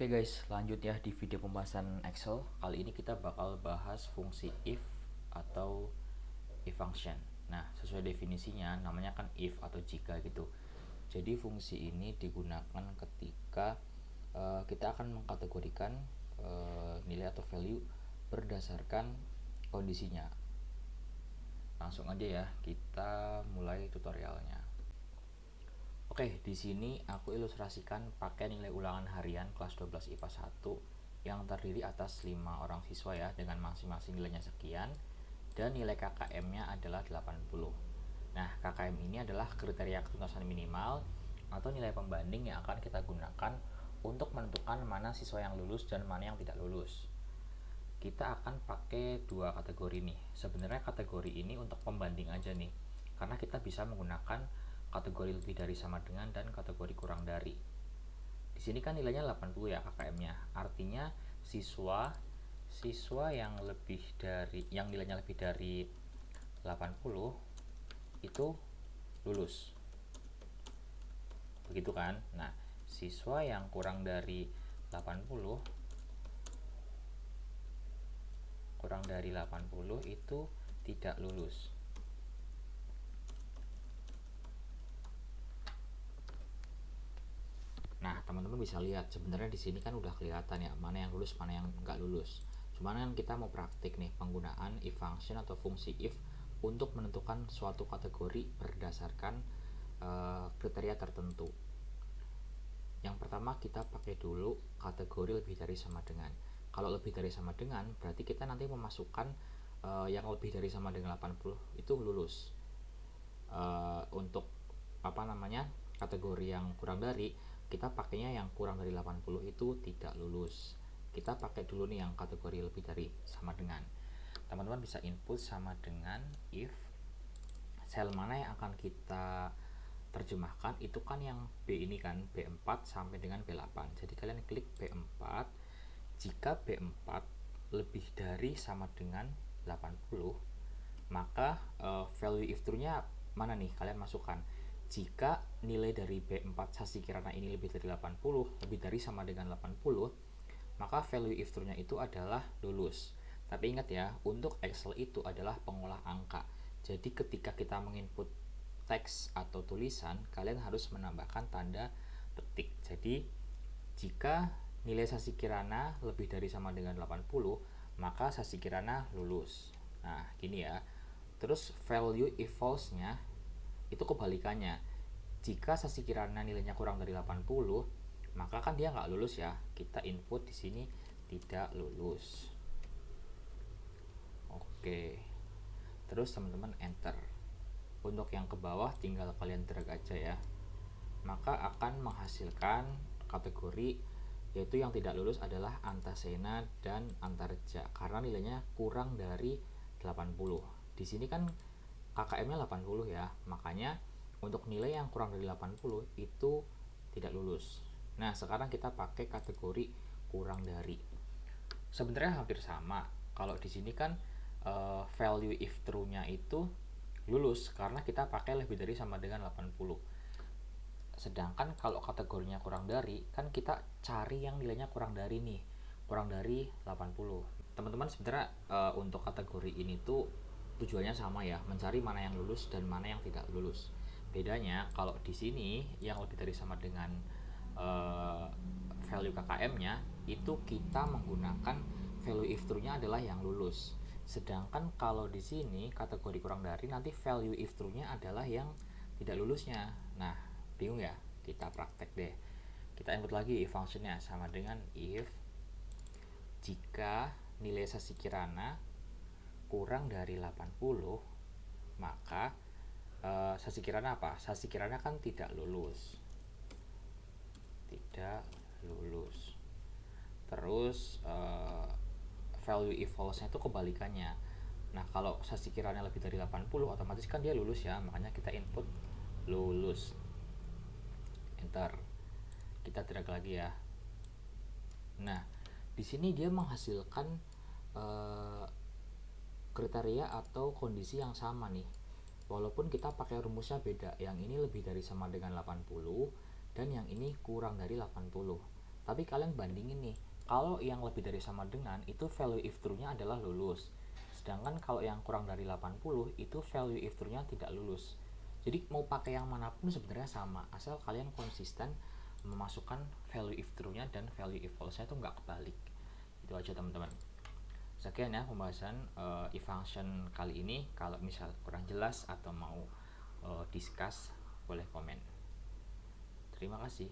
Oke guys, lanjut ya di video pembahasan Excel. Kali ini kita bakal bahas fungsi if atau if function. Nah, sesuai definisinya namanya kan if atau jika gitu. Jadi fungsi ini digunakan ketika kita akan mengkategorikan nilai atau value berdasarkan kondisinya. Langsung aja ya, kita mulai tutorialnya. Oke, di sini aku ilustrasikan pakai nilai ulangan harian kelas 12 IPA 1 yang terdiri atas 5 orang siswa ya, dengan masing-masing nilainya sekian dan nilai KKM-nya adalah 80. Nah, KKM ini adalah kriteria ketuntasan minimal atau nilai pembanding yang akan kita gunakan untuk menentukan mana siswa yang lulus dan mana yang tidak lulus. Kita akan pakai dua kategori nih. Sebenarnya kategori ini untuk pembanding aja nih, karena kita bisa menggunakan kategori lebih dari sama dengan dan kategori kurang dari. Di sini kan nilainya 80 ya KKM-nya. Artinya siswa yang nilainya lebih dari 80 itu lulus. Begitu kan? Nah, siswa yang kurang dari 80 itu tidak lulus. Nah, teman-teman bisa lihat sebenarnya di sini kan udah kelihatan ya mana yang lulus, mana yang nggak lulus. Cuman kan kita mau praktik nih penggunaan if function atau fungsi if untuk menentukan suatu kategori berdasarkan kriteria tertentu. Yang pertama kita pakai dulu kategori lebih dari sama dengan. Kalau lebih dari sama dengan berarti kita nanti memasukkan yang lebih dari sama dengan 80 itu lulus. Untuk kategori yang kurang dari, kita pakainya yang kurang dari 80 itu tidak lulus. Kita pakai dulu nih yang kategori lebih dari sama dengan. Teman-teman bisa input sama dengan if sel mana yang akan kita terjemahkan, itu kan yang B ini kan, B4 sampai dengan B8. Jadi kalian klik B4. Jika B4 lebih dari sama dengan 80, maka value if true-nya mana nih, kalian masukkan. Jika nilai dari B4 sasi kirana ini lebih dari 80, lebih dari sama dengan 80, maka value if true-nya itu adalah lulus. Tapi ingat ya, untuk Excel itu adalah pengolah angka. Jadi ketika kita menginput teks atau tulisan, kalian harus menambahkan tanda petik. Jadi jika nilai sasi kirana lebih dari sama dengan 80, maka sasi kirana lulus. Nah, gini ya. Terus value if false-nya itu kebalikannya. Jika sasi kirana nilainya kurang dari 80, maka kan dia nggak lulus ya. Kita input di sini tidak lulus. Oke. Terus teman-teman enter. Untuk yang ke bawah tinggal kalian drag aja ya. Maka akan menghasilkan kategori, yaitu yang tidak lulus adalah Antasena dan Antarja karena nilainya kurang dari 80. Di sini kan KKM-nya 80 ya, makanya untuk nilai yang kurang dari 80 itu tidak lulus. Nah, sekarang kita pakai kategori kurang dari. Sebenarnya hampir sama. Kalau di sini kan value if true-nya itu lulus karena kita pakai lebih dari sama dengan 80. Sedangkan kalau kategorinya kurang dari, kan kita cari yang nilainya kurang dari nih, kurang dari 80. Teman-teman sebenarnya untuk kategori ini tuh tujuannya sama ya, mencari mana yang lulus dan mana yang tidak lulus. Bedanya kalau di sini yang lebih dari sama dengan value KKM-nya itu kita menggunakan value if true-nya adalah yang lulus. Sedangkan kalau di sini kategori kurang dari, nanti value if true-nya adalah yang tidak lulusnya. Nah, bingung ya? Kita praktek deh. Kita input lagi if function-nya sama dengan if jika nilai sasi kirana kurang dari 80, maka sasi kirana apa? Sasi kirana kan tidak lulus. Tidak lulus. Terus value if false-nya itu kebalikannya. Nah, kalau sasi kiranya lebih dari 80, otomatis kan dia lulus ya, makanya kita input lulus. Enter. Kita drag lagi ya. Nah, di sini dia menghasilkan kriteria atau kondisi yang sama nih. Walaupun kita pakai rumusnya beda. Yang ini lebih dari sama dengan 80 dan yang ini kurang dari 80. Tapi kalian bandingin nih, kalau yang lebih dari sama dengan itu value if true-nya adalah lulus. Sedangkan kalau yang kurang dari 80 itu value if true-nya tidak lulus. Jadi mau pakai yang manapun sebenarnya sama, asal kalian konsisten memasukkan value if true-nya dan value if false-nya itu nggak kebalik. Itu aja teman-teman. Sekian ya pembahasan if function kali ini. Kalau misal kurang jelas atau mau discuss, boleh komen. Terima kasih.